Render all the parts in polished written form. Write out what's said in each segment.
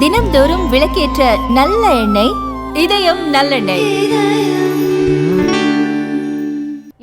தினம்தோறும் விளக்கேற்ற நல்ல எண்ணெய் இதயம் நல்லெண்ணெய்.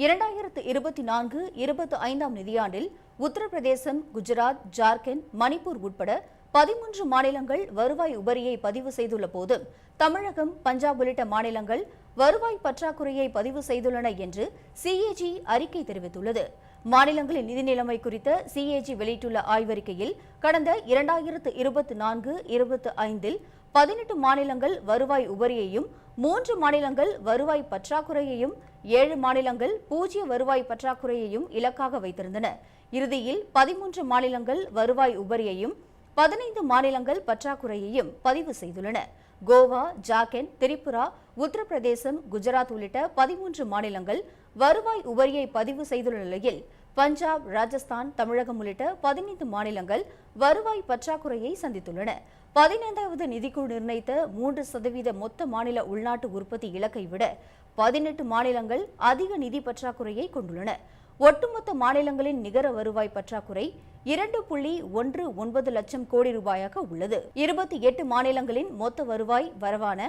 2024-25 நிதியாண்டில் உத்தரப்பிரதேசம், குஜராத், ஜார்க்கண்ட், மணிப்பூர் உட்பட 13 மாநிலங்கள் வருவாய் உபரியை பதிவு செய்துள்ள போது தமிழகம், பஞ்சாப் உள்ளிட்ட மாநிலங்கள் வருவாய் பற்றாக்குறையை பதிவு செய்துள்ளன என்று சிஏஜி அறிக்கை தெரிவித்துள்ளது. மாநிலங்களின் நிதி நிலைமை குறித்த சிஏஜி வெளியிட்டுள்ள ஆய்வறிக்கையில் கடந்த 2024-25 18 மாநிலங்கள் வருவாய் உபரியையும், 3 மாநிலங்கள் வருவாய் பற்றாக்குறையையும், 7 மாநிலங்கள் பூஜ்ய வருவாய் பற்றாக்குறையையும் இலக்காக வைத்திருந்தன. இறுதியில் 13 மாநிலங்கள் வருவாய் உபரியையும், 15 மாநிலங்கள் பற்றாக்குறையையும் பதிவு செய்துள்ளன. கோவா, ஜார்க்கண்ட், திரிபுரா, உத்தரப்பிரதேசம், குஜராத் உள்ளிட்ட 13 மாநிலங்கள் வருவாய் உபரியை பதிவு செய்துள்ள நிலையில் பஞ்சாப், ராஜஸ்தான், தமிழகம் உள்ளிட்ட 15 மாநிலங்கள் வருவாய் பற்றாக்குறையை சந்தித்துள்ளன. 15வது நிதிக்குழு நிர்ணயித்த 3% மொத்த மாநில உள்நாட்டு உற்பத்தி இலக்கை விட 18 மாநிலங்கள் அதிக நிதி பற்றாக்குறையை கொண்டுள்ளன. ஒட்டுமொத்த மாநிலங்களின் நிகர வருவாய் பற்றாக்குறை 2.19 லட்சம் கோடி ரூபாயாக உள்ளது. 28 மாநிலங்களின் மொத்த வருவாய் வரவான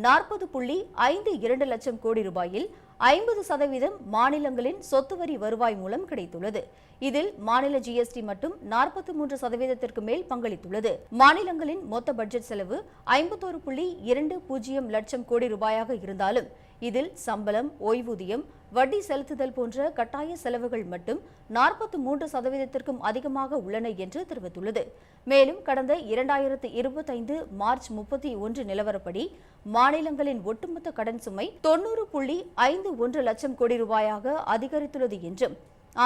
40.52 லட்சம் கோடி ரூபாயில் 50% மாநிலங்களின் சொத்து வரி வருவாய் மூலம் கிடைத்துள்ளது. இதில் மாநில ஜிஎஸ்டி மட்டும் 43% மேல் பங்களித்துள்ளது. மாநிலங்களின் மொத்த பட்ஜெட் செலவு 51.20 லட்சம் கோடி ரூபாயாக இருந்தாலும் இதில் சம்பளம், ஓய்வூதியம், வட்டி செலுத்துதல் போன்ற கட்டாய செலவுகள் மட்டும் 43% அதிகமாக உள்ளன என்று தெரிவித்துள்ளது. மேலும் கடந்த 2025 மார்ச் 31 நிலவரப்படி மாநிலங்களின் ஒட்டுமொத்த கடன் சுமை 90.51 லட்சம் கோடி ரூபாயாக அதிகரித்துள்ளது என்றும்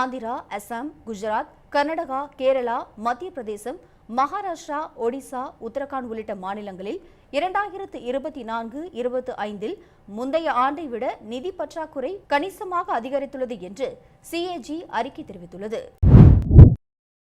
ஆந்திரா, அசாம், குஜராத், கர்நாடகா, கேரளா, மத்திய பிரதேசம், மகாராஷ்டிரா, ஒடிசா, உத்தரகாண்ட் உள்ளிட்ட மாநிலங்களில் 2024-25 முந்தைய ஆண்டை விட நிதி பற்றாக்குறை கணிசமாக அதிகரித்துள்ளது என்று சிஏஜி அறிக்கை தெரிவித்துள்ளது.